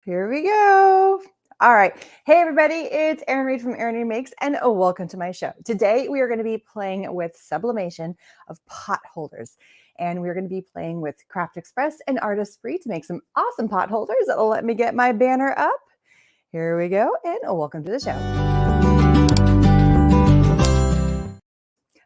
Here we go. All right. Hey, everybody. It's Erin Reed from Erin Reed Makes, and welcome to my show. Today, we are going to be playing with sublimation of pot holders. And we're going to be playing with Craft Express and Artist Free to make some awesome pot holders that will let me get my banner up. Here we go, and welcome to the show.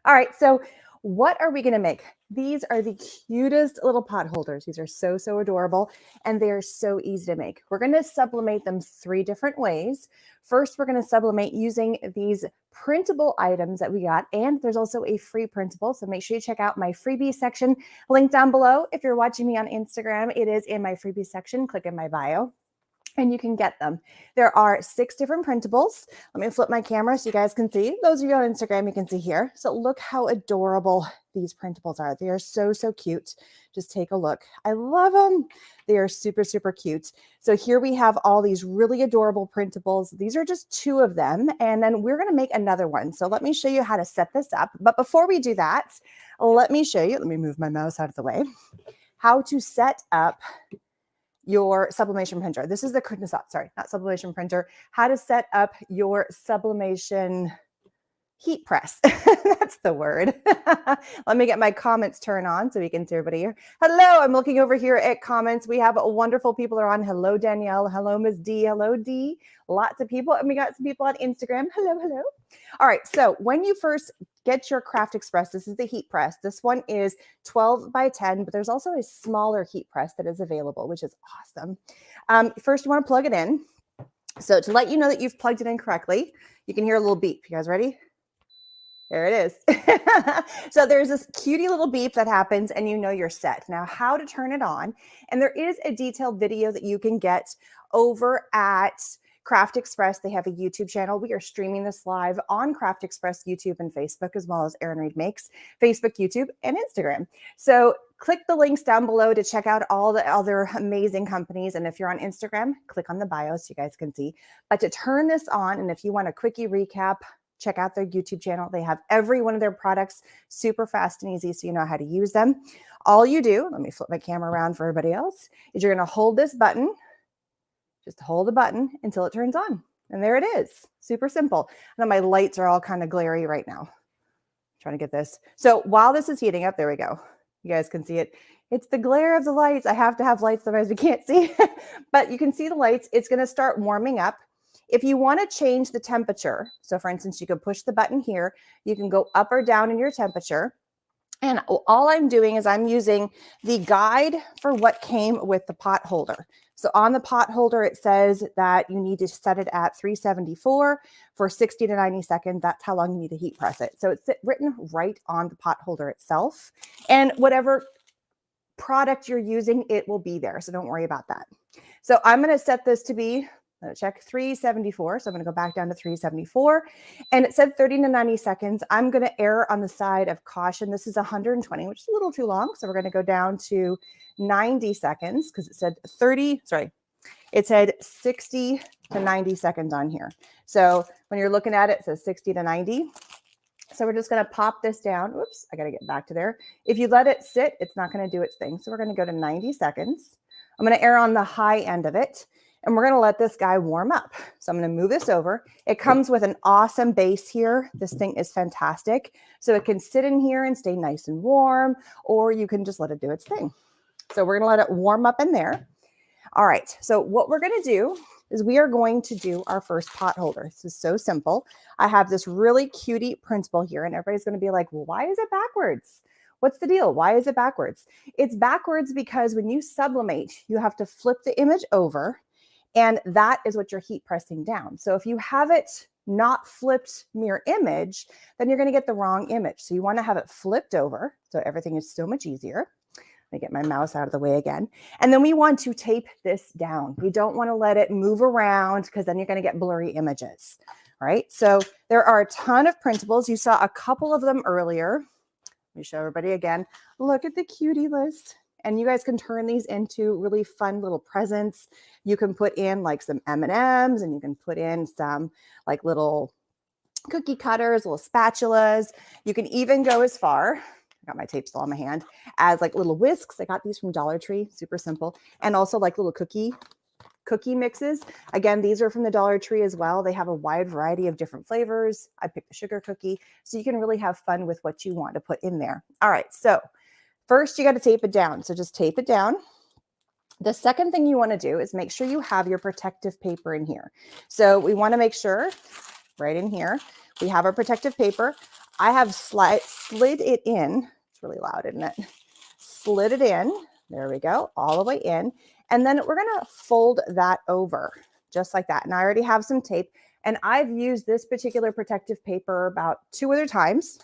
All right, so what are we going to make? These are the cutest little pot holders. These are so adorable, and they are so easy to make. We're going to sublimate them 3 different ways. First, we're going to sublimate using these printable items that we got, and there's also a free printable, so make sure you check out my freebie section, link down below. If you're watching me on Instagram, it is in my freebie section. Click in my bio and you can get them. There are 6 different printables. Let me flip my camera so you guys can see. Those of you on Instagram, you can see here. So look how adorable these printables are. They are so cute. Just take a look. I love them. They are super cute. So here we have all these really adorable printables. These are just 2 of them. And then we're going to make another one. So let me show you how to set this up. But before we do that, let me show you. Let me move my mouse out of the way. How to set up your sublimation printer. This is the, sorry, not sublimation printer. How to set up your sublimation heat press. That's the word. Let me get my comments turned on so we can see everybody here. Hello, I'm looking over here at comments. We have wonderful people are on. Hello, Danielle. Hello, Ms. D. Hello, D. Lots of people. And we got some people on Instagram. Hello. All right, so when you first get your Craft Express, this is the heat press. This one is 12 by 10, but there's also a smaller heat press that is available, which is awesome. First, you want to plug it in. So to let you know that you've plugged it in correctly, you can hear a little beep. You guys ready? There it is. So there's this cutie little beep that happens and you know you're set. Now how to turn it on. And there is a detailed video that you can get over at Craft Express. They have a YouTube channel. We are streaming this live on Craft Express YouTube and Facebook, as well as Erin Reed Makes, Facebook, YouTube, and Instagram. So click the links down below to check out all the other amazing companies. And if you're on Instagram, click on the bio so you guys can see. But to turn this on, and if you want a quickie recap, check out their YouTube channel. They have every one of their products super fast and easy so you know how to use them. All you do, let me flip my camera around for everybody else, is you're going to hold this button. Just hold the button until it turns on. And there it is. Super simple. And my lights are all kind of glary right now. I'm trying to get this. So while this is heating up, there we go. You guys can see it. It's the glare of the lights. I have to have lights, otherwise we can't see. But you can see the lights. It's going to start warming up. If you want to change the temperature, so for instance, you can push the button here. You can go up or down in your temperature. And all I'm doing is I'm using the guide for what came with the pot holder. So on the pot holder, it says that you need to set it at 374 for 60 to 90 seconds. That's how long you need to heat press it. So it's written right on the pot holder itself. And whatever product you're using, it will be there. So don't worry about that. So I'm going to set this to be, check 374. So I'm going to go back down to 374 and it said 30 to 90 seconds. I'm going to err on the side of caution. This is 120, which is a little too long. So we're going to go down to 90 seconds because it said 60 to 90 seconds on here. So when you're looking at it, it says 60 to 90. So we're just going to pop this down. Oops, I got to get back to there. If you let it sit, it's not going to do its thing. So we're going to go to 90 seconds. I'm going to err on the high end of it. And we're going to let this guy warm up. So I'm going to move this over. It comes with an awesome base here. This thing is fantastic. So it can sit in here and stay nice and warm, or you can just let it do its thing. So we're going to let it warm up in there. All right. So what we're going to do is we are going to do our first pot holder. This is so simple. I have this really cutie printable here, and everybody's going to be like, well, why is it backwards? What's the deal? Why is it backwards? It's backwards because when you sublimate, you have to flip the image over. And that is what you're heat pressing down. So if you have it not flipped mirror image, then you're going to get the wrong image. So you want to have it flipped over. So everything is so much easier. Let me get my mouse out of the way again. And then we want to tape this down. We don't want to let it move around because then you're going to get blurry images, right? So there are a ton of printables. You saw a couple of them earlier. Let me show everybody again. Look at the cutie list. And you guys can turn these into really fun little presents. You can put in like some M&Ms and you can put in some like little cookie cutters, little spatulas. You can even go as far, I got my tape still on my hand, as like little whisks. I got these from Dollar Tree, super simple. And also like little cookie cookie mixes. Again, these are from the Dollar Tree as well. They have a wide variety of different flavors. I picked the sugar cookie, so you can really have fun with what you want to put in there. All right, so first you got to tape it down. So just tape it down. The second thing you want to do is make sure you have your protective paper in here. So we want to make sure right in here, we have our protective paper. I have slid it in. It's really loud, isn't it? Slid it in. There we go, all the way in. And then we're going to fold that over just like that. And I already have some tape, and I've used this particular protective paper about two other times.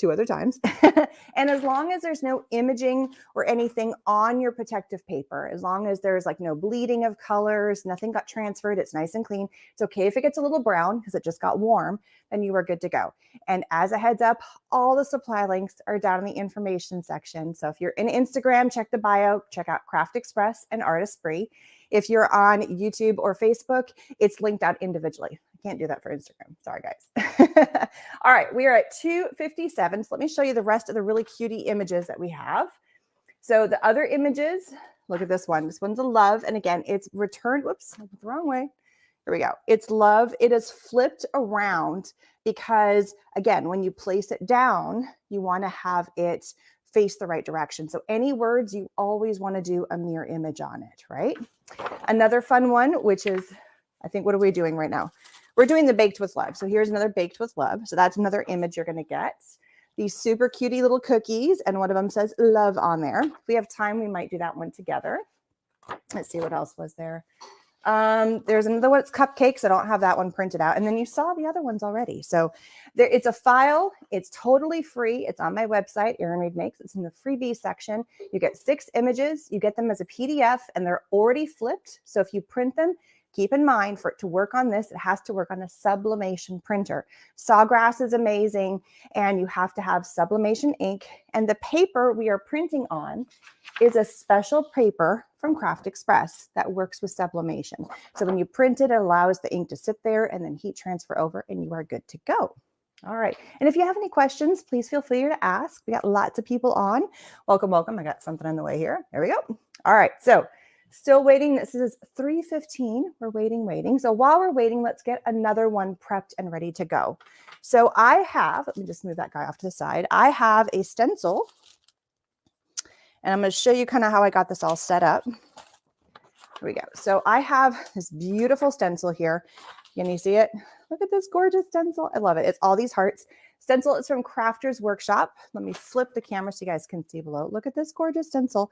And as long as there's no imaging or anything on your protective paper, as long as there's like no bleeding of colors, nothing got transferred, it's nice and clean. It's okay if it gets a little brown because it just got warm, then you are good to go. And as a heads up, all the supply links are down in the information section. So if you're in Instagram, check the bio, check out Craft Express and Artist Spree. If you're on YouTube or Facebook, it's linked out individually. I can't do that for Instagram. Sorry, guys. All right, we are at 2:57. So let me show you the rest of the really cutie images that we have. So the other images, look at this one. This one's a love. And again, it's returned. Whoops, I went the wrong way. Here we go. It's love. It is flipped around because, again, when you place it down, you want to have it face the right direction. So any words, you always want to do a mirror image on it, right? Another fun one, which is, I think, what are we doing right now? We're doing the baked with love. So here's another baked with love. So that's another image you're going to get. These super cutie little cookies, and one of them says love on there. If we have time, we might do that one together. Let's see what else was there. There's another one, it's cupcakes. I don't have that one printed out. And then you saw the other ones already. So it's a file. It's totally free. It's on my website, Erin Reed Makes. It's in the freebie section. You get 6 images. You get them as a PDF, and they're already flipped. So if you print them, keep in mind, for it to work on this, it has to work on a sublimation printer. Sawgrass is amazing, and you have to have sublimation ink. And the paper we are printing on is a special paper from Craft Express that works with sublimation. So when you print it, it allows the ink to sit there and then heat transfer over, and you are good to go. All right. And if you have any questions, please feel free to ask. We got lots of people on. Welcome, welcome. I got something in the way here. There we go. All right. So still waiting. This is 3:15. We're waiting. So while we're waiting, let's get another one prepped and ready to go. So I have, let me just move that guy off to the side. I have a stencil, and I'm going to show you kind of how I got this all set up. Here we go. So I have this beautiful stencil here. Can you see it? Look at this gorgeous stencil. I love it. It's all these hearts. Stencil is from Crafter's Workshop. Let me flip the camera so you guys can see below. Look at this gorgeous stencil.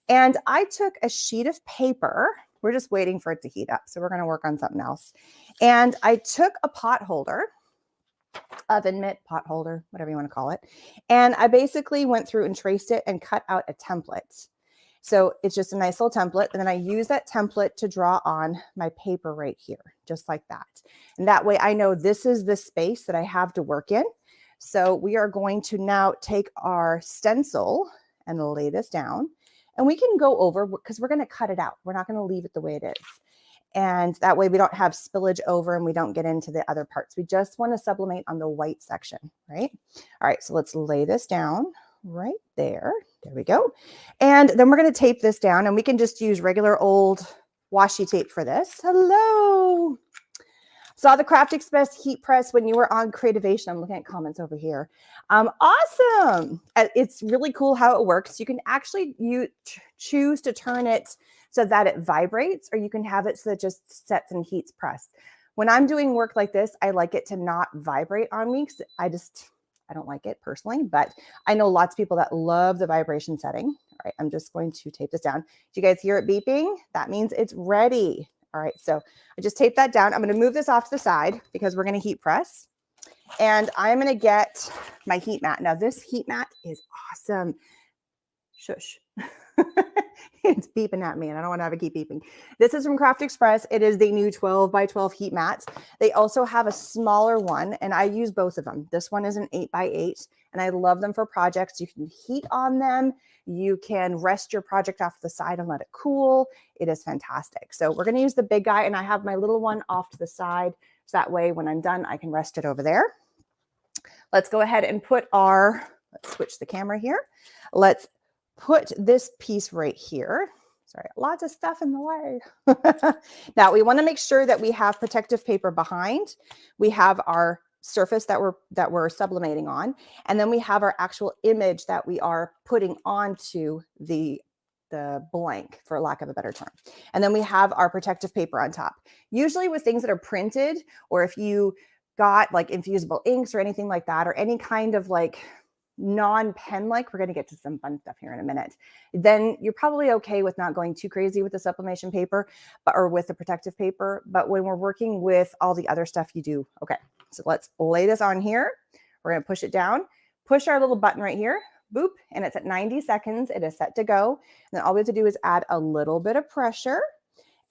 And I took a sheet of paper. We're just waiting for it to heat up, so we're going to work on something else. And I took a pot holder, oven mitt, pot holder, whatever you want to call it. And I basically went through and traced it and cut out a template. So it's just a nice little template. And then I use that template to draw on my paper right here, just like that. And that way I know this is the space that I have to work in. So we are going to now take our stencil and lay this down. And we can go over, because we're going to cut it out. We're not going to leave it the way it is. And that way we don't have spillage over and we don't get into the other parts. We just want to sublimate on the white section, right? All right, so let's lay this down right there. There we go. And then we're going to tape this down, and we can just use regular old washi tape for this. Hello. Saw the Craft Express heat press when you were on Creativation. I'm looking at comments over here. Awesome. It's really cool how it works. You can actually choose to turn it so that it vibrates, or you can have it so that it just sets and heats press. When I'm doing work like this, I like it to not vibrate on me, because I don't like it personally, but I know lots of people that love the vibration setting. All right, I'm just going to tape this down. Do you guys hear it beeping? That means it's ready. All right, so I just taped that down. I'm going to move this off to the side because we're going to heat press. And I'm going to get my heat mat. Now, this heat mat is awesome. Shush. It's beeping at me, and I don't want to have it keep beeping. This is from Craft Express. It is the new 12 by 12 heat mat. They also have a smaller one, and I use both of them. This one is an 8 by 8, and I love them for projects. You can heat on them. You can rest your project off the side and let it cool. It is fantastic. So we're going to use the big guy, and I have my little one off to the side. So that way, when I'm done, I can rest it over there. Let's go ahead and put let's switch the camera here. Let's put this piece right here. Sorry, lots of stuff in the way. Now we want to make sure that we have protective paper behind. We have our surface that we're sublimating on, and then we have our actual image that we are putting onto the blank, for lack of a better term. And then we have our protective paper on top. Usually with things that are printed, or if you got like infusible inks or anything like that, or any kind of like non-pen like, we're going to get to some fun stuff here in a minute, then you're probably okay with not going too crazy with the sublimation paper or with the protective paper. But when we're working with all the other stuff, you do. Okay, so let's lay this on here. We're going to push it down, push our little button right here, boop, and it's at 90 seconds. It is set to go. And then all we have to do is add a little bit of pressure,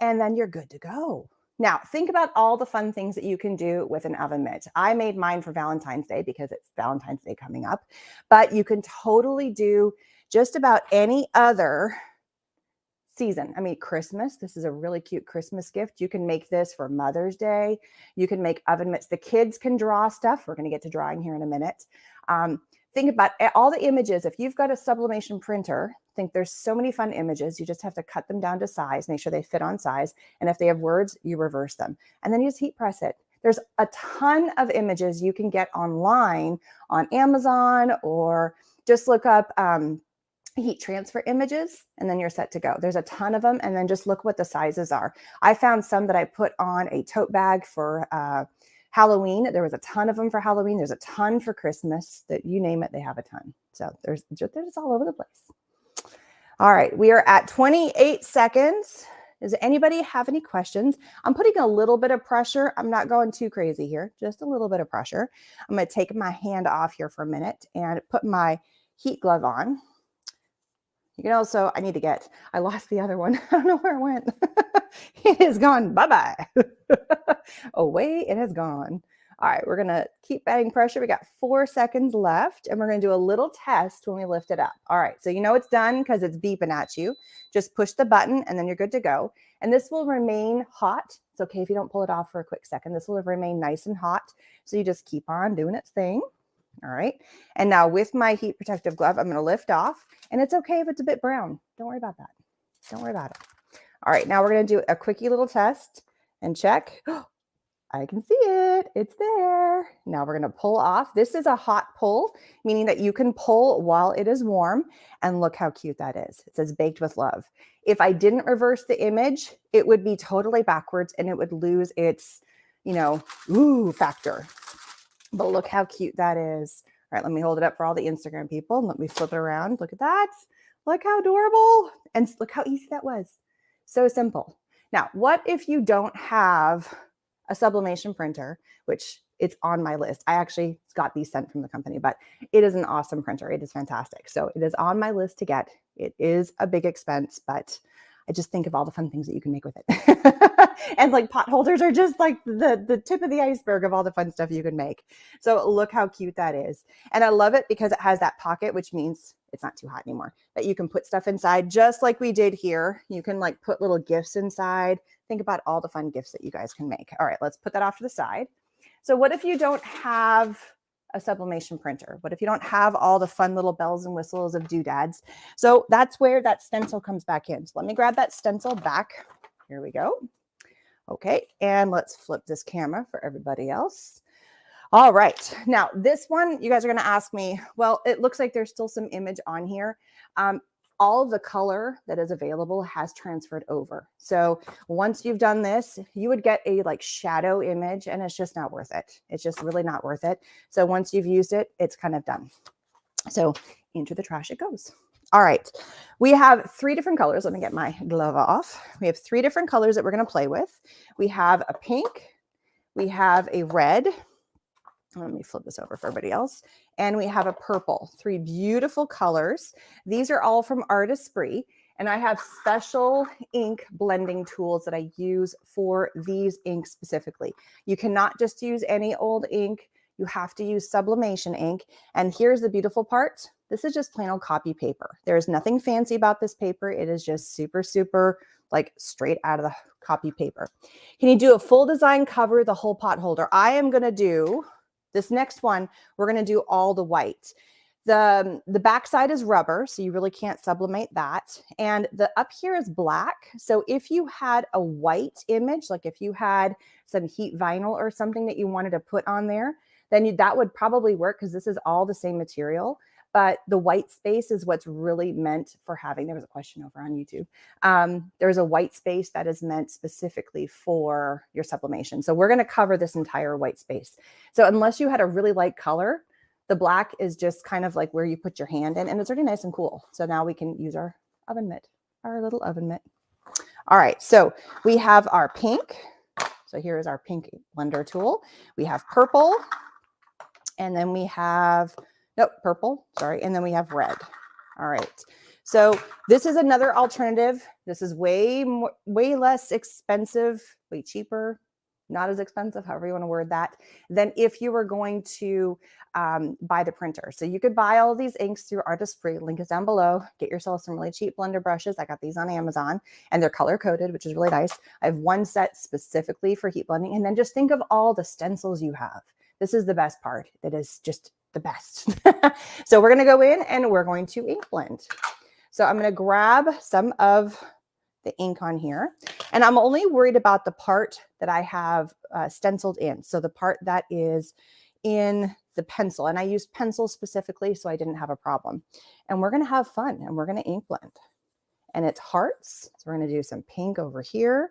and then you're good to go. Now, think about all the fun things that you can do with an oven mitt. I made mine for Valentine's Day because it's Valentine's Day coming up, but you can totally do just about any other season. I mean, Christmas, this is a really cute Christmas gift. You can make this for Mother's Day. You can make oven mitts. The kids can draw stuff. We're going to get to drawing here in a minute. Think about all the images. If you've got a sublimation printer, think there's so many fun images. You just have to cut them down to size, make sure they fit on size. And if they have words, you reverse them. And then you just heat press it. There's a ton of images you can get online on Amazon, or just look up heat transfer images, and then you're set to go. There's a ton of them, and then just look what the sizes are. I found some that I put on a tote bag for Halloween. There was a ton of them for Halloween. There's a ton for Christmas. That you name it, they have a ton. So there's all over the place. All right, we are at 28 seconds. Does anybody have any questions? I'm putting a little bit of pressure. I'm not going too crazy here, just a little bit of pressure. I'm going to take my hand off here for a minute and put my heat glove on. You can also, I lost the other one. I don't know where it went. It is gone. Bye-bye. Away it has gone. All right, we're going to keep adding pressure. We got 4 seconds left, and we're going to do a little test when we lift it up. All right, so you know it's done because it's beeping at you. Just push the button, and then you're good to go. And this will remain hot. It's okay if you don't pull it off for a quick second. This will remain nice and hot. So you just keep on doing its thing. All right. And now with my heat protective glove, I'm going to lift off, and it's okay if it's a bit brown. Don't worry about that. Don't worry about it. All right. Now we're going to do a quickie little test and check. I can see it. It's there. Now we're going to pull off. This is a hot pull, meaning that you can pull while it is warm. And look how cute that is. It says baked with love. If I didn't reverse the image, it would be totally backwards and it would lose its, ooh factor. But look how cute that is. All right, let me hold it up for all the Instagram people. And let me flip it around. Look at that. Look how adorable. And look how easy that was. So simple. Now, what if you don't have a sublimation printer, which it's on my list. I actually got these sent from the company, but it is an awesome printer. It is fantastic. So it is on my list to get. It is a big expense, but I just think of all the fun things that you can make with it. And like pot holders are just like the tip of the iceberg of all the fun stuff you can make. So look how cute that is. And I love it because it has that pocket, which means it's not too hot anymore, that you can put stuff inside just like we did here. You can like put little gifts inside. Think about all the fun gifts that you guys can make. All right, let's put that off to the side. So what if you don't have a sublimation printer? What if you don't have all the fun little bells and whistles of doodads? So that's where that stencil comes back in. So let me grab that stencil back. Here we go. Okay, and let's flip this camera for everybody else. All right, now this one, you guys are gonna ask me, well, it looks like there's still some image on here. All of the color that is available has transferred over. So once you've done this, you would get a like shadow image, and it's just not worth it. It's just really not worth it. So once you've used it, it's kind of done. So into the trash it goes. All right, we have 3 different colors. Let me get my glove off. We have 3 different colors that we're going to play with. We have a pink, we have a red. Let me flip this over for everybody else. And we have a purple. 3 beautiful colors. These are all from Artistry. And I have special ink blending tools that I use for these inks specifically. You cannot just use any old ink. You have to use sublimation ink. And here's the beautiful part. This is just plain old copy paper. There is nothing fancy about this paper. It is just super, super like straight out of the copy paper. Can you do a full design cover, the whole pot holder? I am going to do this next one. We're going to do all the white. The back side is rubber, so you really can't sublimate that. And the up here is black. So if you had a white image, like if you had some heat vinyl or something that you wanted to put on there, then that would probably work because this is all the same material. But the white space is what's really meant for having, there was a question over on YouTube. There's a white space that is meant specifically for your sublimation. So we're going to cover this entire white space. So unless you had a really light color, the black is just kind of like where you put your hand in, and it's already nice and cool. So now we can use our oven mitt, our little oven mitt. All right, so we have our pink. So here is our pink blender tool. We have purple, and then we have, nope, purple, sorry, and then we have red. All right, so this is another alternative. This is way less expensive, way cheaper, not as expensive, however you want to word that, than if you were going to buy the printer. So you could buy all these inks through Artist Free. Link is down below. Get yourself some really cheap blender brushes. I got these on Amazon, and they're color coded, which is really nice. I have one set specifically for heat blending. And then just think of all the stencils you have. This is the best part. It is just the best. So we're going to go in and we're going to ink blend. So I'm going to grab some of the ink on here, and I'm only worried about the part that I have stenciled in. So the part that is in the pencil, and I used pencil specifically, so I didn't have a problem. And we're going to have fun, and we're going to ink blend, and it's hearts. So we're going to do some pink over here,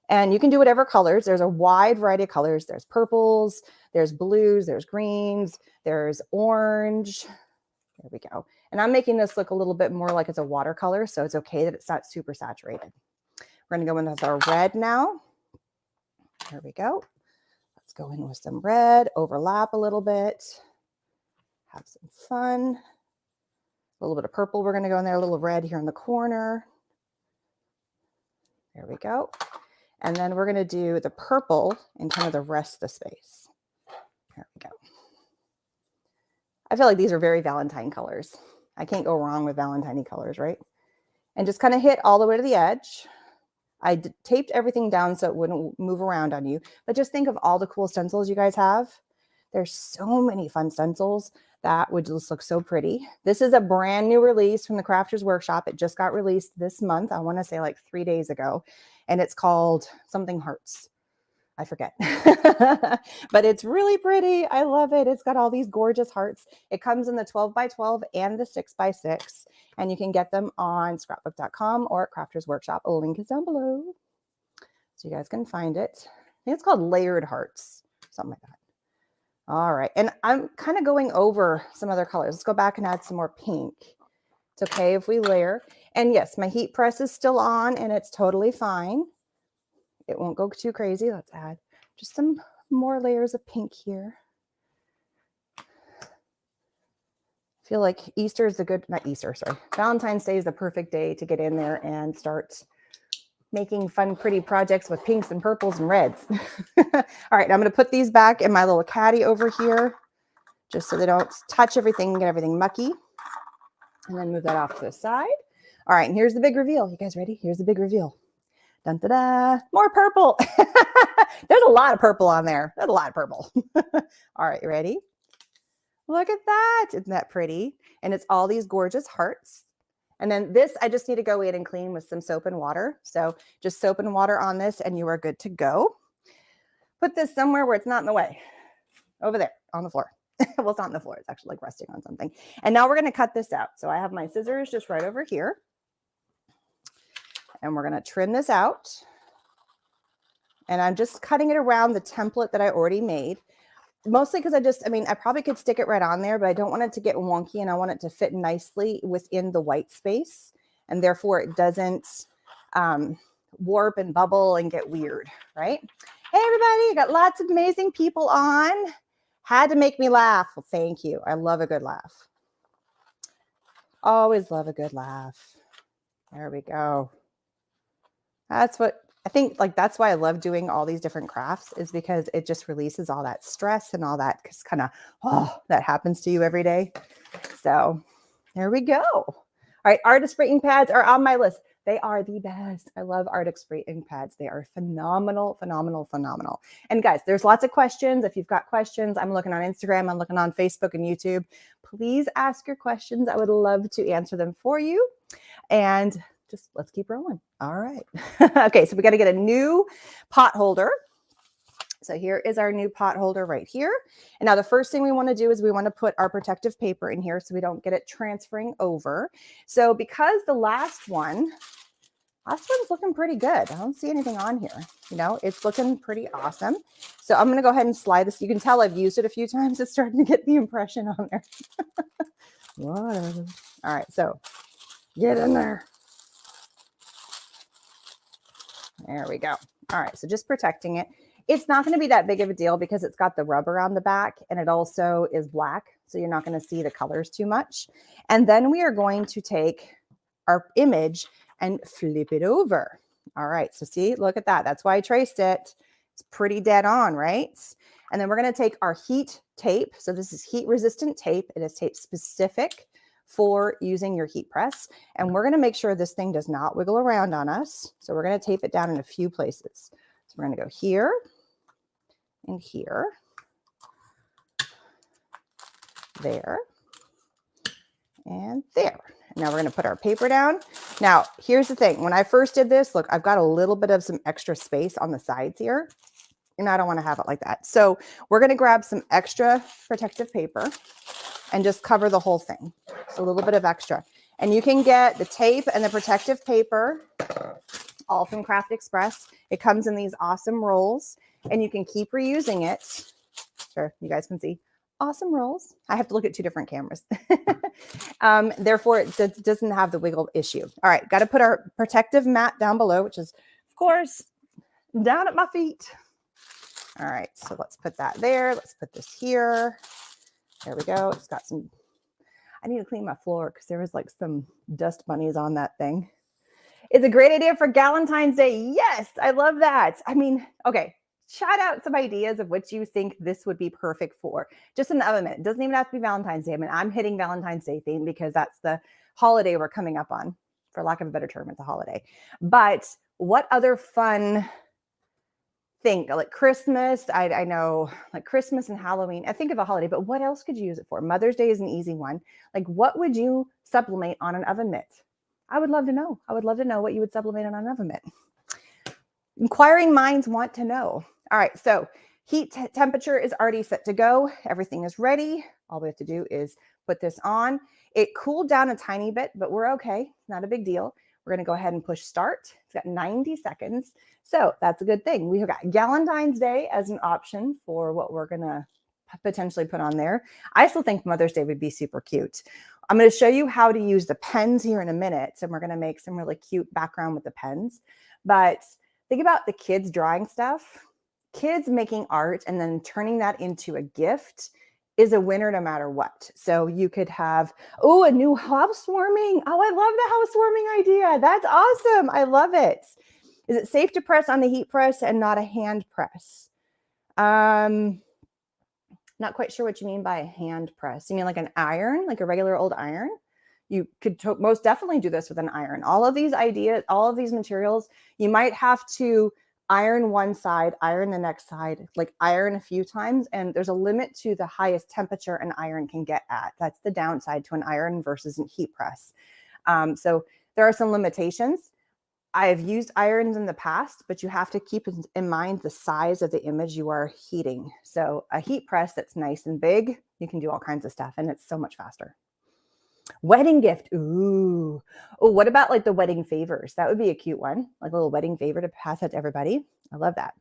and you can do whatever colors. There's a wide variety of colors. There's purples, there's blues, there's greens, there's orange. There we go. And I'm making this look a little bit more like it's a watercolor, so it's okay that it's not super saturated. We're going to go in with our red now. There we go. Let's go in with some red, overlap a little bit, have some fun. A little bit of purple, we're going to go in there, a little red here in the corner. There we go. And then we're going to do the purple in kind of the rest of the space. There we go. I feel like these are very Valentine colors. I can't go wrong with Valentine colors, right? And just kind of hit all the way to the edge. I taped everything down so it wouldn't move around on you. But just think of all the cool stencils you guys have. There's so many fun stencils that would just look so pretty. This is a brand new release from the Crafters Workshop. It just got released this month. I want to say like 3 days ago. And it's called something Hearts. I forget, but it's really pretty. I love it. It's got all these gorgeous hearts. It comes in the 12 by 12 and the 6 by 6, and you can get them on scrapbook.com or at Crafters Workshop. A link is down below, so you guys can find it. I think it's called Layered Hearts, something like that. All right, and I'm kind of going over some other colors. Let's go back and add some more pink. It's okay if we layer. And yes, my heat press is still on, and it's totally fine. It won't go too crazy. Let's add just some more layers of pink here. I feel like Easter is Valentine's Day is the perfect day to get in there and start making fun, pretty projects with pinks and purples and reds. All right, I'm going to put these back in my little caddy over here, just so they don't touch everything and get everything mucky. And then move that off to the side. All right, and here's the big reveal. You guys ready? Here's the big reveal. Dun, da, da. More purple. There's a lot of purple on there. There's a lot of purple. All right, you ready? Look at that. Isn't that pretty? And it's all these gorgeous hearts. And then this, I just need to go in and clean with some soap and water. So just soap and water on this, and you are good to go. Put this somewhere where it's not in the way. Over there on the floor. Well, it's not on the floor. It's actually like resting on something. And now we're going to cut this out. So I have my scissors just right over here. And we're going to trim this out. And I'm just cutting it around the template that I already made. Mostly because I probably could stick it right on there, but I don't want it to get wonky, and I want it to fit nicely within the white space. And therefore it doesn't warp and bubble and get weird, right? Hey, everybody, got lots of amazing people on. Had to make me laugh. Well, thank you. I love a good laugh. Always love a good laugh. There we go. That's what I think, like, that's why I love doing all these different crafts, is because it just releases all that stress and all that kind of, that happens to you every day. So there we go. All right, artist ink pads are on my list. They are the best. I love Arctic Spray ink pads. They are phenomenal, phenomenal, phenomenal. And guys, there's lots of questions. If you've got questions, I'm looking on Instagram, I'm looking on Facebook and YouTube. Please ask your questions. I would love to answer them for you. And just let's keep rolling. All right. Okay, so we got to get a new pot holder. So here is our new pot holder right here. And now the first thing we want to do is we want to put our protective paper in here so we don't get it transferring over. So because the last one's looking pretty good. I don't see anything on here. You know, it's looking pretty awesome. So I'm going to go ahead and slide this. You can tell I've used it a few times. It's starting to get the impression on there. Whatever. All right, so get in there. There we go. All right, so just protecting it. It's not going to be that big of a deal because it's got the rubber on the back and it also is black. So you're not going to see the colors too much. And then we are going to take our image and flip it over. All right, so see, look at that. That's why I traced it. It's pretty dead on, right? And then we're going to take our heat tape. So this is heat resistant tape. It is tape specific for using your heat press. And we're going to make sure this thing does not wiggle around on us. So we're going to tape it down in a few places. So we're going to go here and here, there, and there. Now we're going to put our paper down. Now, here's the thing. When I first did this, look, I've got a little bit of some extra space on the sides here, and I don't want to have it like that. So we're going to grab some extra protective paper and just cover the whole thing. So a little bit of extra. And you can get the tape and the protective paper all from Craft Express. It comes in these awesome rolls, and you can keep reusing it. Sure, you guys can see. Awesome rolls. I have to look at two different cameras. Therefore, it doesn't have the wiggle issue. All right, got to put our protective mat down below, which is, of course, down at my feet. All right, so let's put that there. Let's put this here. There we go. It's got some, I need to clean my floor because there was like some dust bunnies on that thing. It's a great idea for Valentine's Day. Yes, I love that. I mean, okay, shout out some ideas of what you think this would be perfect for. Just in the oven mitt. It doesn't even have to be Valentine's Day. I mean, I'm hitting Valentine's Day theme because that's the holiday we're coming up on. For lack of a better term, it's a holiday. But what other fun thing, like Christmas, I know, like Christmas and Halloween, I think of a holiday, but what else could you use it for? Mother's Day is an easy one. Like, what would you sublimate on an oven mitt? I would love to know. I would love to know what you would sublimate on an oven mitt. Inquiring minds want to know. All right, so heat temperature is already set to go. Everything is ready. All we have to do is put this on. It cooled down a tiny bit, but we're okay. Not a big deal. We're going to go ahead and push start. It's got 90 seconds. So that's a good thing. We've got Valentine's Day as an option for what we're going to potentially put on there. I still think Mother's Day would be super cute. I'm going to show you how to use the pens here in a minute. And we're going to make some really cute background with the pens. But think about the kids drawing stuff. Kids making art and then turning that into a gift is a winner no matter what. So you could have, oh, a new housewarming. Oh, I love the housewarming idea. That's awesome. I love it. Is it safe to press on the heat press and not a hand press? Not quite sure what you mean by a hand press. You mean like an iron, like a regular old iron? You could most definitely do this with an iron. All of these ideas, all of these materials, you might have to iron one side, iron the next side, like iron a few times. And there's a limit to the highest temperature an iron can get at. That's the downside to an iron versus a heat press. So there are some limitations. I've used irons in the past, but you have to keep in mind the size of the image you are heating. So a heat press that's nice and big, you can do all kinds of stuff and it's so much faster. Wedding gift. Ooh. Oh, what about like the wedding favors? That would be a cute one, like a little wedding favor to pass out to everybody. I love that.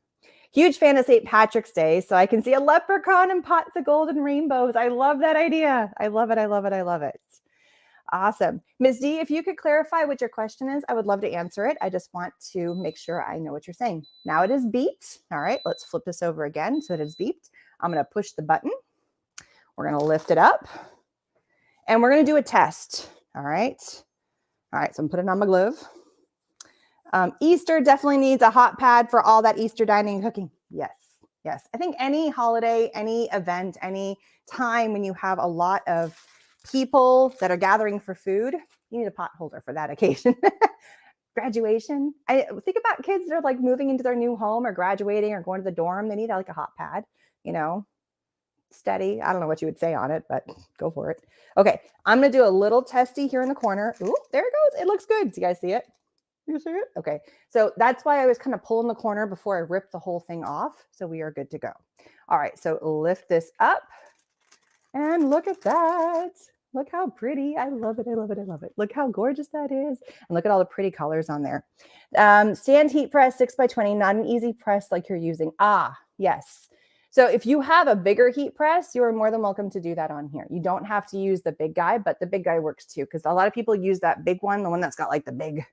Huge fan of St. Patrick's Day, so I can see a leprechaun and pots of gold and rainbows. I love that idea. I love it. I love it. I love it. Awesome. Ms. D, if you could clarify what your question is, I would love to answer it. I just want to make sure I know what you're saying. Now it is beeped. All right, let's flip this over again. So it is beeped. I'm going to push the button. We're going to lift it up. And we're going to do a test. All right. All right, so I'm putting on my glove. Easter definitely needs a hot pad for all that Easter dining and cooking. Yes, yes. I think any holiday, any event, any time when you have a lot of people that are gathering for food, you need a pot holder for that occasion. graduation. I think about kids that are like moving into their new home or graduating or going to the dorm. They need like a hot pad, you know, steady. I don't know what you would say on it, but go for it. Okay, I'm going to do a little testy here in the corner. Ooh, there it goes. It looks good. Do you guys see it? You see it? Okay, so that's why I was kind of pulling the corner before I ripped the whole thing off. So we are good to go. All right, so lift this up and look at that. Look how pretty. I love it. I love it. I love it. Look how gorgeous that is. And look at all the pretty colors on there. Stand heat press 6x20, not an easy press like you're using. Ah, yes. So if you have a bigger heat press, you are more than welcome to do that on here. You don't have to use the big guy, but the big guy works too, because a lot of people use that big one, the one that's got like the big,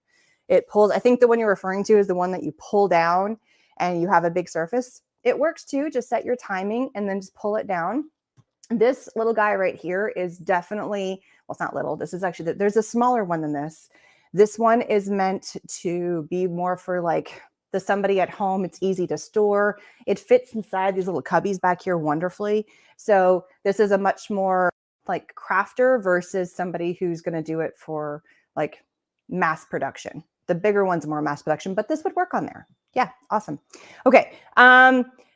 it pulls. I think the one you're referring to is the one that you pull down and you have a big surface. It works too. Just set your timing and then just pull it down. This little guy right here is definitely, well, it's not little. This is actually, there's a smaller one than this. This one is meant to be more for like the somebody at home. It's easy to store. It fits inside these little cubbies back here wonderfully. So this is a much more like crafter versus somebody who's going to do it for like mass production. The bigger one's more mass production, but this would work on there. Yeah, awesome. Okay.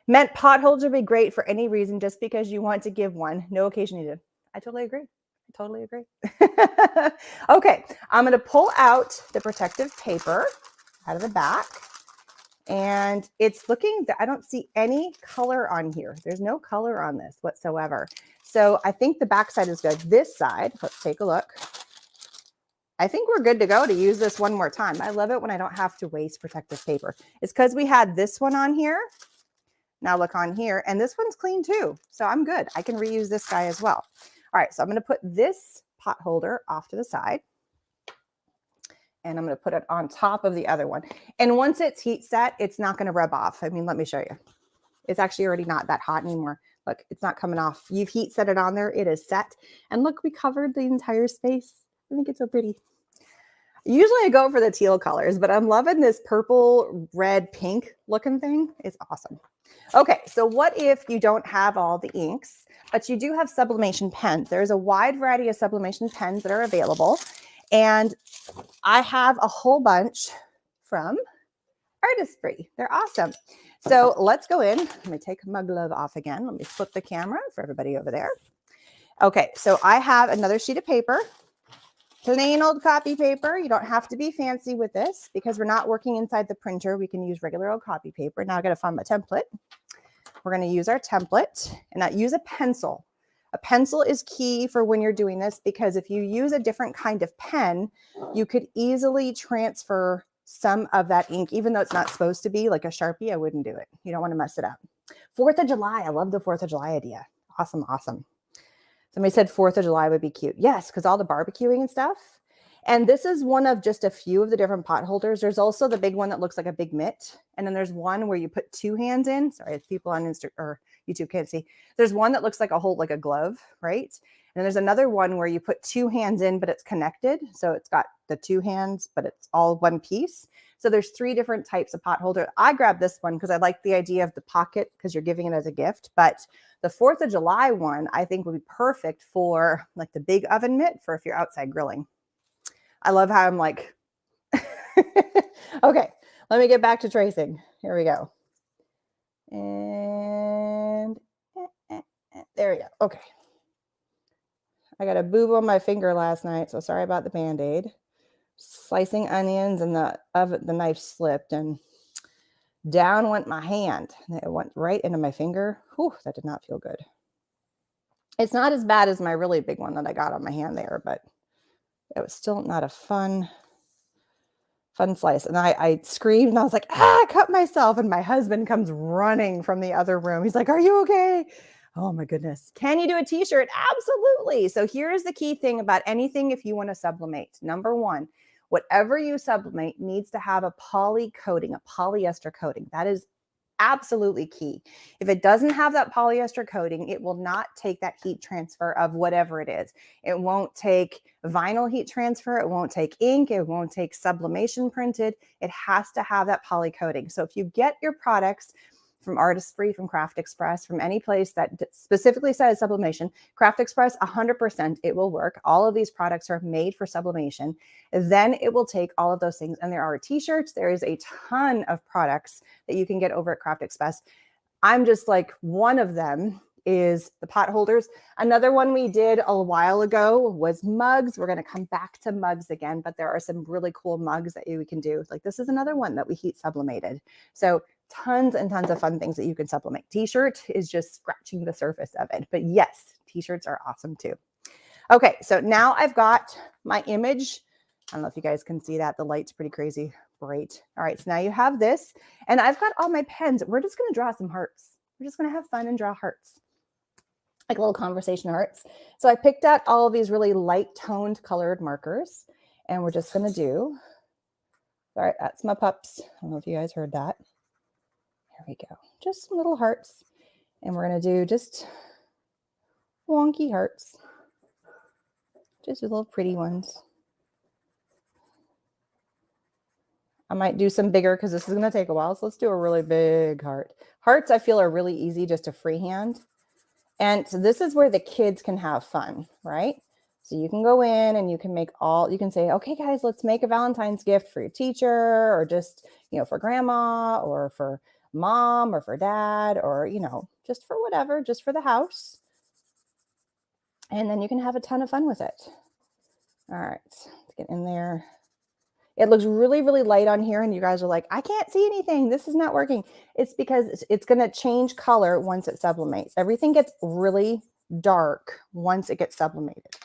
Meant pot holders would be great for any reason, just because you want to give one. No occasion needed. I totally agree. I totally agree. Okay, I'm going to pull out the protective paper out of the back. And it's looking, I don't see any color on here. There's no color on this whatsoever. So I think the back side is good. This side, let's take a look. I think we're good to go to use this one more time. I love it when I don't have to waste protective paper. It's because we had this one on here. Now look on here, and this one's clean too. So I'm good. I can reuse this guy as well. All right, so I'm going to put this pot holder off to the side. And I'm going to put it on top of the other one. And once it's heat set, it's not going to rub off. I mean, let me show you. It's actually already not that hot anymore. Look, it's not coming off. You've heat set it on there. It is set. And look, we covered the entire space. I think it's so pretty. Usually I go for the teal colors, but I'm loving this purple, red, pink looking thing. It's awesome. Okay, so what if you don't have all the inks, but you do have sublimation pens? There's a wide variety of sublimation pens that are available. And I have a whole bunch from Artistry. They're awesome. So let's go in. Let me take my glove off again. Let me flip the camera for everybody over there. Okay, so I have another sheet of paper. Plain old copy paper. You don't have to be fancy with this because we're not working inside the printer. We can use regular old copy paper. Now I got to find my template. We're going to use our template and not use a pencil. A pencil is key for when you're doing this, because if you use a different kind of pen, you could easily transfer some of that ink, even though it's not supposed to be like a Sharpie. I wouldn't do it. You don't want to mess it up. 4th of July. I love the 4th of July idea. Awesome. Awesome. Somebody said 4th of July would be cute. Yes, because all the barbecuing and stuff. And this is one of just a few of the different pot holders. There's also the big one that looks like a big mitt. And then there's one where you put 2 hands in. Sorry, if people on Insta or YouTube can't see. There's one that looks like a whole, like a glove, right? And there's another one where you put 2 hands in, but it's connected. So it's got the 2 hands, but it's all one piece. So there's 3 different types of pot holder. I grabbed this one because I like the idea of the pocket because you're giving it as a gift. But the 4th of July one, I think would be perfect for like the big oven mitt for if you're outside grilling. I love how I'm like, okay, let me get back to tracing. Here we go. And there we go. Okay. I got a boob on my finger last night, so sorry about the Band-Aid. Slicing onions and the knife slipped and down went my hand. It went right into my finger. Whew, that did not feel good. It's not as bad as my really big one that I got on my hand there, but it was still not a fun slice. And I screamed and I was like, I cut myself. And my husband comes running from the other room. He's like, are you okay? Oh my goodness. Can you do a t-shirt? Absolutely. So here's the key thing about anything if you want to sublimate. Number 1, whatever you sublimate needs to have a poly coating, a polyester coating. That is absolutely key. If it doesn't have that polyester coating, it will not take that heat transfer of whatever it is. It won't take vinyl heat transfer. It won't take ink. It won't take sublimation printed. It has to have that poly coating. So if you get your products from Artistry, from Craft Express, from any place that specifically says sublimation. Craft Express, 100% it will work. All of these products are made for sublimation. Then it will take all of those things. And there are t-shirts. There is a ton of products that you can get over at Craft Express. I'm just like, one of them is the pot holders. Another one we did a while ago was mugs. We're going to come back to mugs again, but there are some really cool mugs that we can do. Like this is another one that we heat sublimated. So tons and tons of fun things that you can sublimate. T-shirt is just scratching the surface of it, but yes, t-shirts are awesome too. Okay, so now I've got my image. I don't know if you guys can see that. The light's pretty crazy bright. All right, so now you have this, and I've got all my pens. We're just going to draw some hearts. We're just going to have fun and draw hearts, like little conversation hearts. So I picked out all of these really light toned colored markers, and we're just going to do, all right, that's my pups. I don't know if you guys heard that. Here we go. Just some little hearts. And we're going to do just wonky hearts. Just little pretty ones. I might do some bigger because this is going to take a while. So let's do a really big heart. Hearts, I feel, are really easy just to freehand. And so this is where the kids can have fun, right? So you can go in and you can make you can say, okay, guys, let's make a Valentine's gift for your teacher, or just, for grandma, or for mom, or for dad, or, just for whatever, just for the house. And then you can have a ton of fun with it. All right, let's get in there. It looks really, really light on here, and you guys are like, I can't see anything. This is not working. It's because it's going to change color once it sublimates. Everything gets really dark once it gets sublimated.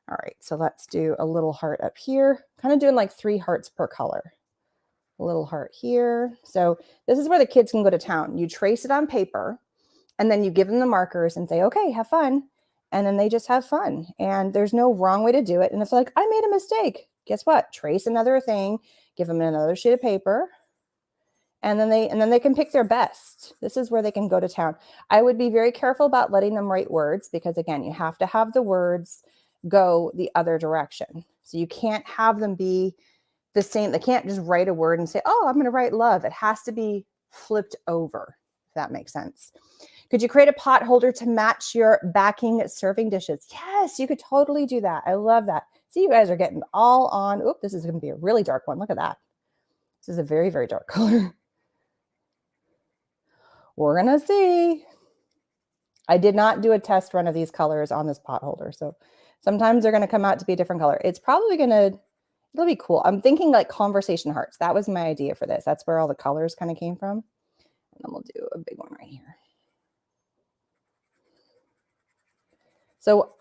All right, so let's do a little heart up here. Kind of doing like 3 hearts per color. A little heart here. So this is where the kids can go to town. You trace it on paper, and then you give them the markers and say, okay, have fun. And then they just have fun. And there's no wrong way to do it. And it's like, I made a mistake. Guess what? Trace another thing, give them another sheet of paper, and then they can pick their best. This is where they can go to town. I would be very careful about letting them write words, because again, you have to have the words go the other direction. So you can't have them be the same. They can't just write a word and say, oh, I'm going to write love. It has to be flipped over, if that makes sense. Could you create a pot holder to match your backing serving dishes? Yes, you could totally do that. I love that. See, you guys are getting all on. Oop, this is going to be a really dark one. Look at that. This is a very, very dark color. We're going to see. I did not do a test run of these colors on this pot holder. So sometimes they're going to come out to be a different color. It's probably it'll be cool. I'm thinking like conversation hearts. That was my idea for this. That's where all the colors kind of came from. And then we'll do a big one right here. So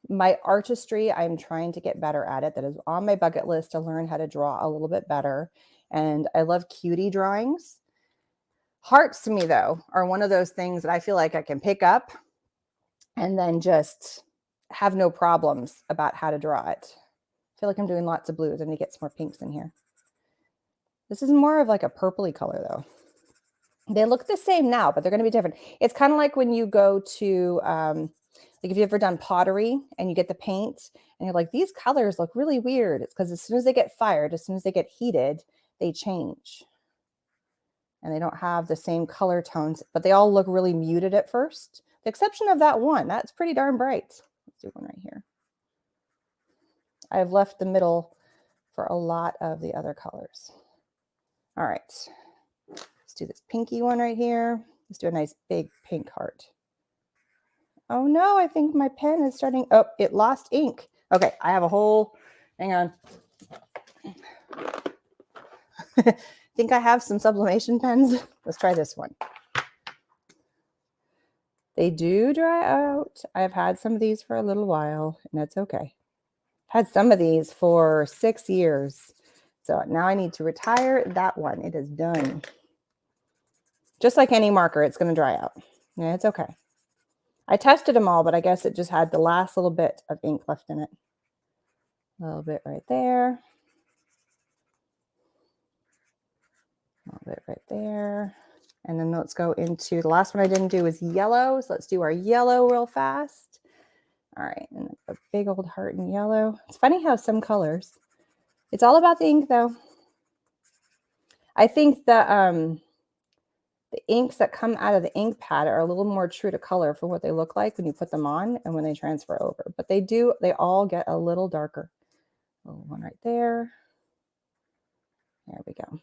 my artistry, I'm trying to get better at it. That is on my bucket list, to learn how to draw a little bit better. And I love cutie drawings. Hearts to me, though, are one of those things that I feel like I can pick up and then just have no problems about how to draw it. I feel like I'm doing lots of blues. I need to get some more pinks in here. This is more of like a purpley color, though. They look the same now, but they're going to be different. It's kind of like when you go to... like if you've ever done pottery and you get the paint and you're like, these colors look really weird. It's because as soon as they get fired, as soon as they get heated, they change. And they don't have the same color tones, but they all look really muted at first. The exception of that one, that's pretty darn bright. Let's do one right here. I've left the middle for a lot of the other colors. All right, let's do this pinky one right here. Let's do a nice big pink heart. Oh no, I think my pen is starting. Oh, it lost ink. Okay, I have a whole, hang on. I think I have some sublimation pens. Let's try this one. They do dry out. I've had some of these for a little while, and that's okay. I've had some of these for 6 years. So now I need to retire that one. It is done. Just like any marker, it's going to dry out. Yeah, it's okay. I tested them all, but I guess it just had the last little bit of ink left in it. A little bit right there. A little bit right there. And then let's go into the last one I didn't do is yellow. So let's do our yellow real fast. All right, and a big old heart in yellow. It's funny how some colors, it's all about the ink though. I think the The inks that come out of the ink pad are a little more true to color for what they look like when you put them on and when they transfer over. But they all get a little darker. A little one right there. There we go.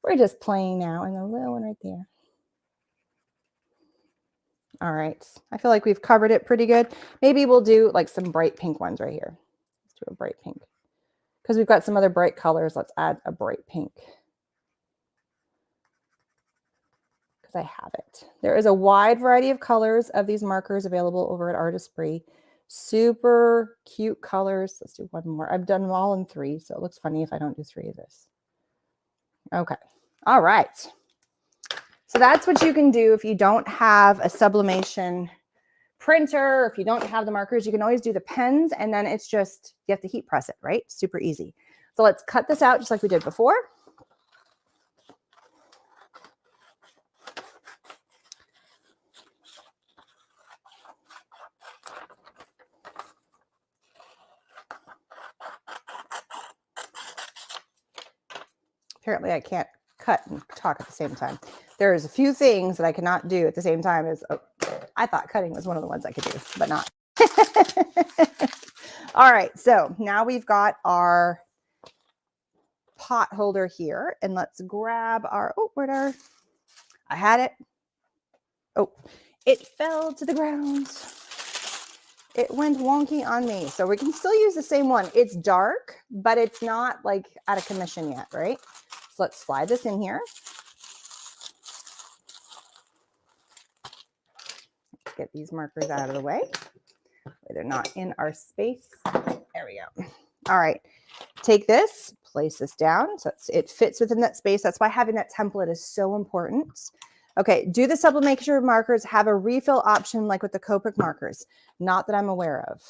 We're just playing now, and a little one right there. All right. I feel like we've covered it pretty good. Maybe we'll do like some bright pink ones right here. Let's do a bright pink. Because we've got some other bright colors, let's add a bright pink. Because I have it. There is a wide variety of colors of these markers available over at Artistry. Super cute colors. Let's do one more. I've done them all in 3, so it looks funny if I don't do 3 of this. Okay. All right. So that's what you can do if you don't have a sublimation printer, if you don't have the markers. You can always do the pens, and then it's just, you have to heat press it, right? Super easy. So let's cut this out just like we did before. Apparently I can't cut and talk at the same time. There's a few things that I cannot do at the same time. I thought cutting was one of the ones I could do, but not. All right, so now we've got our pot holder here, and let's grab our, I had it. Oh, it fell to the ground. It went wonky on me. So we can still use the same one. It's dark, but it's not like out of commission yet, right? So let's slide this in here. Let's get these markers out of the way. They're not in our space. There we go. All right, take this, place this down so it fits within that space. That's why having that template is so important. Okay, do the sublimation markers have a refill option like with the Copic markers? Not that I'm aware of.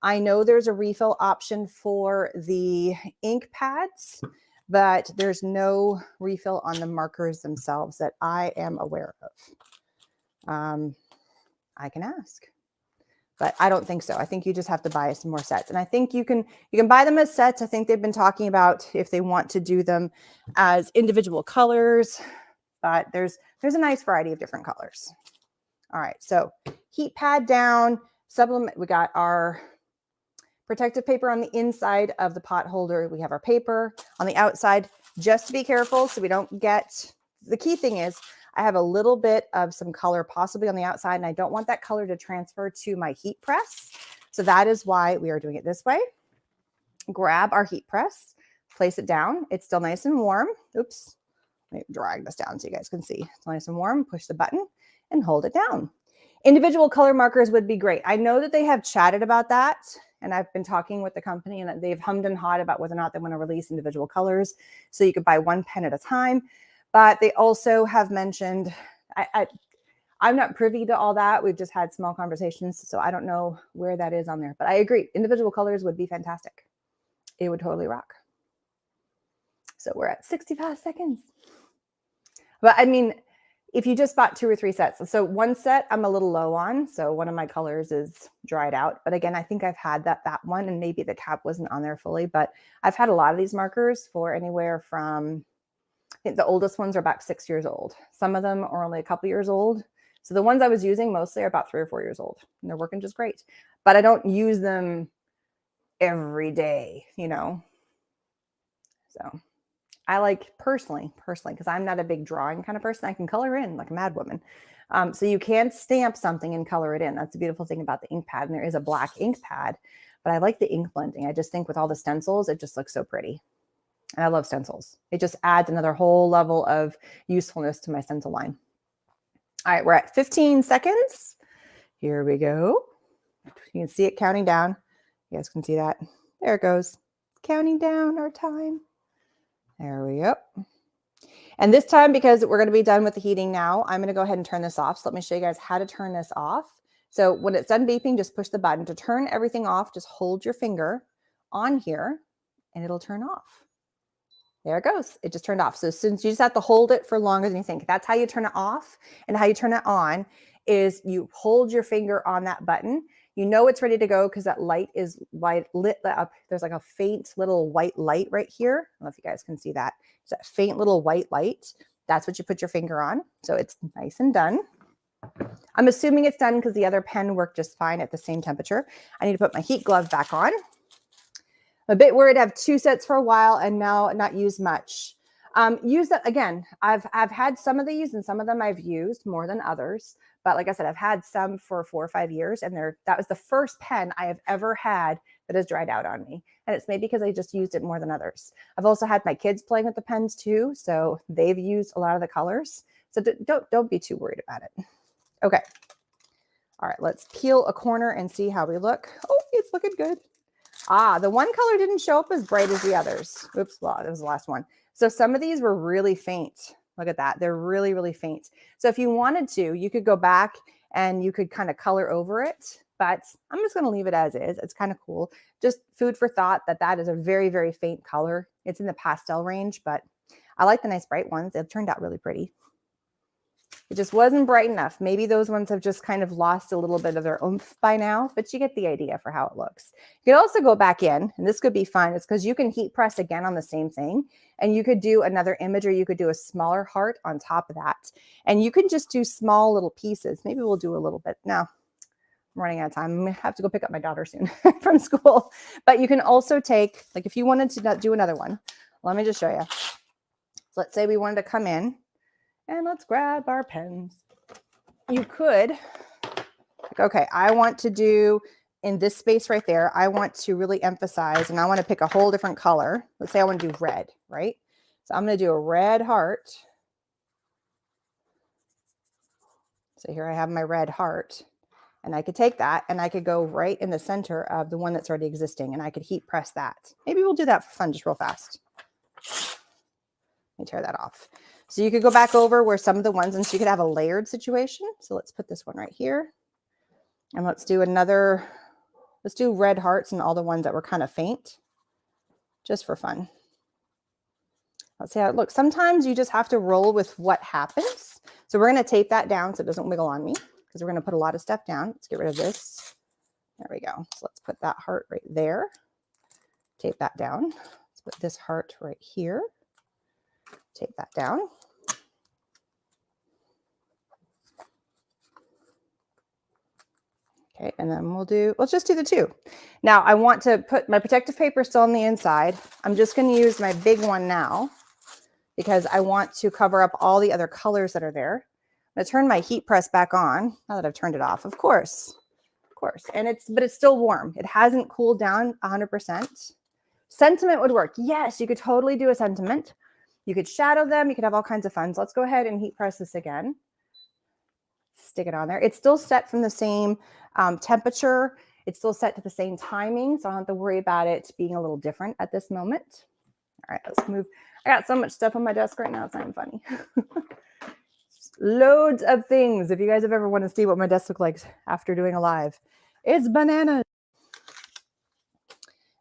I know there's a refill option for the ink pads, but there's no refill on the markers themselves that I am aware of. I can ask, but I don't think so. I think you just have to buy some more sets. And I think you can buy them as sets. I think they've been talking about if they want to do them as individual colors, but there's a nice variety of different colors. All right, so heat pad down, sublimate. We got our protective paper on the inside of the pot holder. We have our paper on the outside, just to be careful so we don't get, the key thing is I have a little bit of some color possibly on the outside, and I don't want that color to transfer to my heat press. So that is why we are doing it this way. Grab our heat press, place it down. It's still nice and warm. Oops. Let me drag this down so you guys can see. It's nice and warm. Push the button and hold it down. Individual color markers would be great. I know that they have chatted about that, and I've been talking with the company, and they've hummed and hawed about whether or not they want to release individual colors so you could buy one pen at a time. But they also have mentioned, I'm not privy to all that. We've just had small conversations, so I don't know where that is on there. But I agree, individual colors would be fantastic. It would totally rock. So we're at 65 seconds. But I mean, if you just bought 2 or 3 sets, so one set I'm a little low on, so one of my colors is dried out. But again, I think I've had that one, and maybe the cap wasn't on there fully, but I've had a lot of these markers for anywhere from, I think the oldest ones are about 6 years old. Some of them are only a couple years old. So the ones I was using mostly are about 3 or 4 years old, and they're working just great. But I don't use them every day, you know. So I like personally, because I'm not a big drawing kind of person, I can color in like a mad woman. So you can stamp something and color it in. That's the beautiful thing about the ink pad. And there is a black ink pad, but I like the ink blending. I just think with all the stencils, it just looks so pretty. And I love stencils. It just adds another whole level of usefulness to my stencil line. All right, we're at 15 seconds. Here we go. You can see it counting down. You guys can see that. There it goes. Counting down our time. There we go. And this time, because we're going to be done with the heating now, I'm going to go ahead and turn this off. So let me show you guys how to turn this off. So when it's done beeping, just push the button. To turn everything off, just hold your finger on here and it'll turn off. There it goes. It just turned off. So since you just have to hold it for longer than you think, that's how you turn it off. And how you turn it on is you hold your finger on that button. You know it's ready to go because that light is lit up. There's like a faint little white light right here. I don't know if you guys can see that. It's that faint little white light. That's what you put your finger on. So it's nice and done. I'm assuming it's done because the other pen worked just fine at the same temperature. I need to put my heat glove back on. I'm a bit worried I have 2 sets for a while and now not use much. Use that again. I've had some of these and some of them I've used more than others. But like I said, I've had some for 4 or 5 years, and that was the first pen I have ever had that has dried out on me. And it's maybe because I just used it more than others. I've also had my kids playing with the pens too, so they've used a lot of the colors. So don't be too worried about it. Okay. All right, let's peel a corner and see how we look. Oh, it's looking good. Ah, the one color didn't show up as bright as the others. Oops, well, that was the last one. So some of these were really faint. Look at that. They're really, really faint. So if you wanted to, you could go back and you could kind of color over it, but I'm just going to leave it as is. It's kind of cool. Just food for thought that is a very, very faint color. It's in the pastel range, but I like the nice bright ones. They've turned out really pretty. It just wasn't bright enough. Maybe those ones have just kind of lost a little bit of their oomph by now, but you get the idea for how it looks. You could also go back in, and this could be fun. It's because you can heat press again on the same thing, and you could do another image, or you could do a smaller heart on top of that. And you can just do small little pieces. Maybe we'll do a little bit. No, I'm running out of time. I'm going to have to go pick up my daughter soon from school. But you can also take, like if you wanted to do another one, let me just show you. So let's say we wanted to come in. And let's grab our pens. You could, okay, I want to do in this space right there, I want to really emphasize, and I want to pick a whole different color. Let's say I want to do red, right? So I'm going to do a red heart. So here I have my red heart. And I could take that and I could go right in the center of the one that's already existing, and I could heat press that. Maybe we'll do that for fun, just real fast. Let me tear that off. So you could go back over where some of the ones, and so you could have a layered situation. So let's put this one right here. And let's do let's do red hearts and all the ones that were kind of faint, just for fun. Let's see how it looks. Sometimes you just have to roll with what happens. So we're going to tape that down so it doesn't wiggle on me, because we're going to put a lot of stuff down. Let's get rid of this. There we go. So let's put that heart right there. Tape that down. Let's put this heart right here. Tape that down. Okay, and then let's just do the two. Now I want to put my protective paper still on the inside. I'm just going to use my big one now because I want to cover up all the other colors that are there. I'm going to turn my heat press back on now that I've turned it off, of course. And but it's still warm. It hasn't cooled down 100%. Sentiment would work. Yes, you could totally do a sentiment. You could shadow them. You could have all kinds of fun. So let's go ahead and heat press this again. Stick it on there. It's still set from the same temperature. It's still set to the same timing. So I don't have to worry about it being a little different at this moment. All right, let's move. I got so much stuff on my desk right now. It's not even funny. Loads of things. If you guys have ever want to see what my desk looks like after doing a live, it's bananas.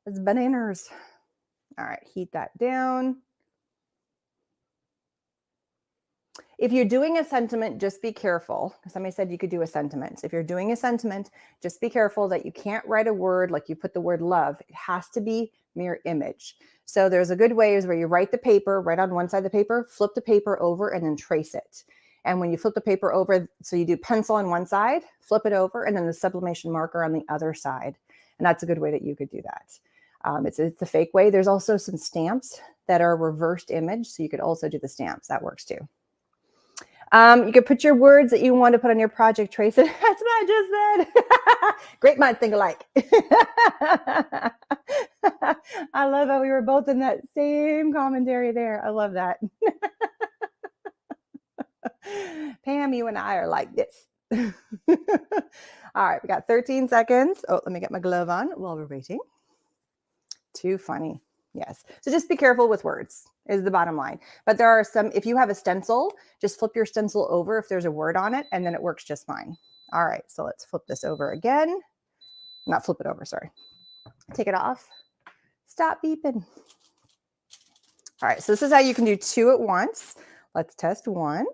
It's bananas. All right, heat that down. If you're doing a sentiment, just be careful. Somebody said you could do a sentiment. If you're doing a sentiment, just be careful that you can't write a word like you put the word love. It has to be mirror image. So there's a good way is where you write the paper right on one side of the paper, flip the paper over, and then trace it. And when you flip the paper over, so you do pencil on one side, flip it over, and then the sublimation marker on the other side. And that's a good way that you could do that. It's a fake way. There's also some stamps that are reversed image. So you could also do the stamps. That works too. You could put your words that you want to put on your project, trace it. That's what I just said. Great minds think alike. I love how we were both in that same commentary there. I love that. Pam, you and I are like this. All right, we got 13 seconds. Oh, let me get my glove on while we're waiting. Too funny. Yes. So just be careful with words is the bottom line. But there are some, if you have a stencil, just flip your stencil over if there's a word on it, and then it works just fine. All right. So let's flip this over again. Not flip it over, sorry. Take it off. Stop beeping. All right. So this is how you can do two at once. Let's test one.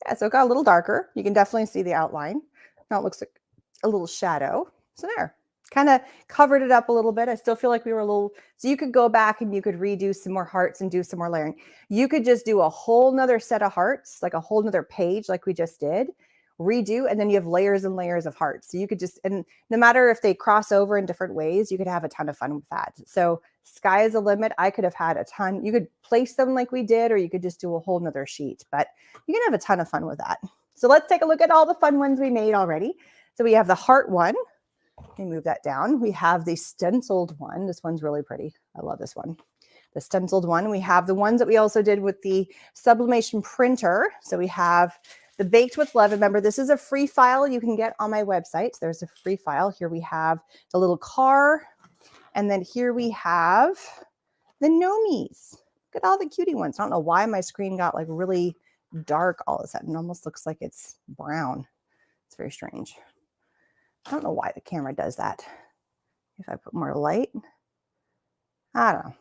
Yeah, so it got a little darker. You can definitely see the outline. Now it looks like a little shadow. So there. kind of covered it up a little bit. I still feel like we were a little, so you could go back and you could redo some more hearts and do some more layering. You could just do a whole nother set of hearts, like a whole nother page like we just did, redo, and then you have layers and layers of hearts. So you could just, and no matter if they cross over in different ways, you could have a ton of fun with that. So sky is the limit. I could have had a ton. You could place them like we did, or you could just do a whole nother sheet, but you can have a ton of fun with that. So let's take a look at all the fun ones we made already. So we have the heart one. Let me move that down. We have the stenciled one. This one's really pretty. I love this one. The stenciled one. We have the ones that we also did with the sublimation printer. So we have the Baked with Love. Remember, this is a free file you can get on my website. So there's a free file. Here we have the little car. And then here we have the gnomies. Look at all the cutie ones. I don't know why my screen got like really dark all of a sudden. It almost looks like it's brown. It's very strange. I don't know why the camera does that. If I put more light, I don't know.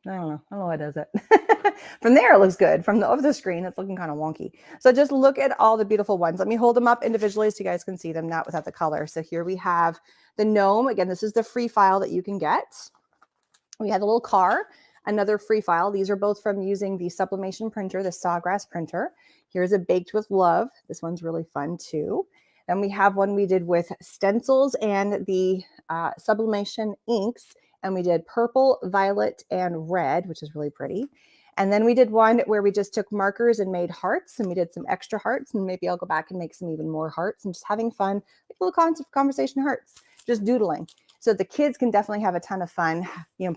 I don't know why it does it. From there, it looks good. From the over the screen, it's looking kind of wonky. So just look at all the beautiful ones. Let me hold them up individually so you guys can see them, not without the color. So here we have the gnome. Again, this is the free file that you can get. We had a little car, another free file. These are both from using the sublimation printer, the Sawgrass printer. Here's a Baked with Love. This one's really fun too. Then we have one we did with stencils and the sublimation inks. And we did purple, violet, and red, which is really pretty. And then we did one where we just took markers and made hearts, and we did some extra hearts, and maybe I'll go back and make some even more hearts, and just having fun, like little conversation hearts, just doodling. So the kids can definitely have a ton of fun,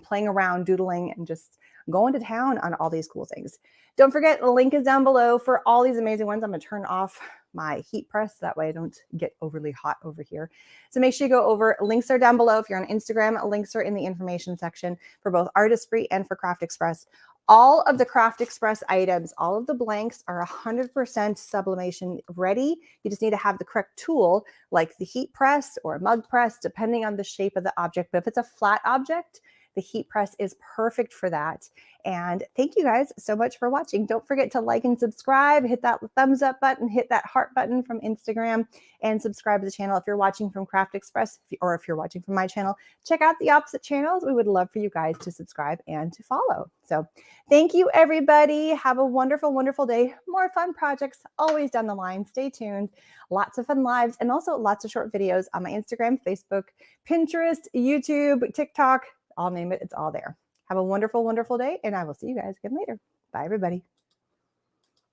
playing around, doodling, and just going to town on all these cool things. Don't forget, the link is down below for all these amazing ones. I'm going to turn off my heat press. That way I don't get overly hot over here. So make sure you go over. Links are down below. If you're on Instagram, links are in the information section for both Artistry and for Craft Express. All of the Craft Express items, all of the blanks are 100% sublimation ready. You just need to have the correct tool, like the heat press or a mug press, depending on the shape of the object. But if it's a flat object, the heat press is perfect for that. And thank you guys so much for watching. Don't forget to like and subscribe, hit that thumbs up button, hit that heart button from Instagram, and subscribe to the channel. If you're watching from Craft Express, or if you're watching from my channel, check out the opposite channels. We would love for you guys to subscribe and to follow. So thank you, everybody. Have a wonderful, wonderful day. More fun projects always down the line. Stay tuned. Lots of fun lives and also lots of short videos on my Instagram, Facebook, Pinterest, YouTube, TikTok. I'll name it. It's all there. Have a wonderful, wonderful day, and I will see you guys again later. Bye, everybody.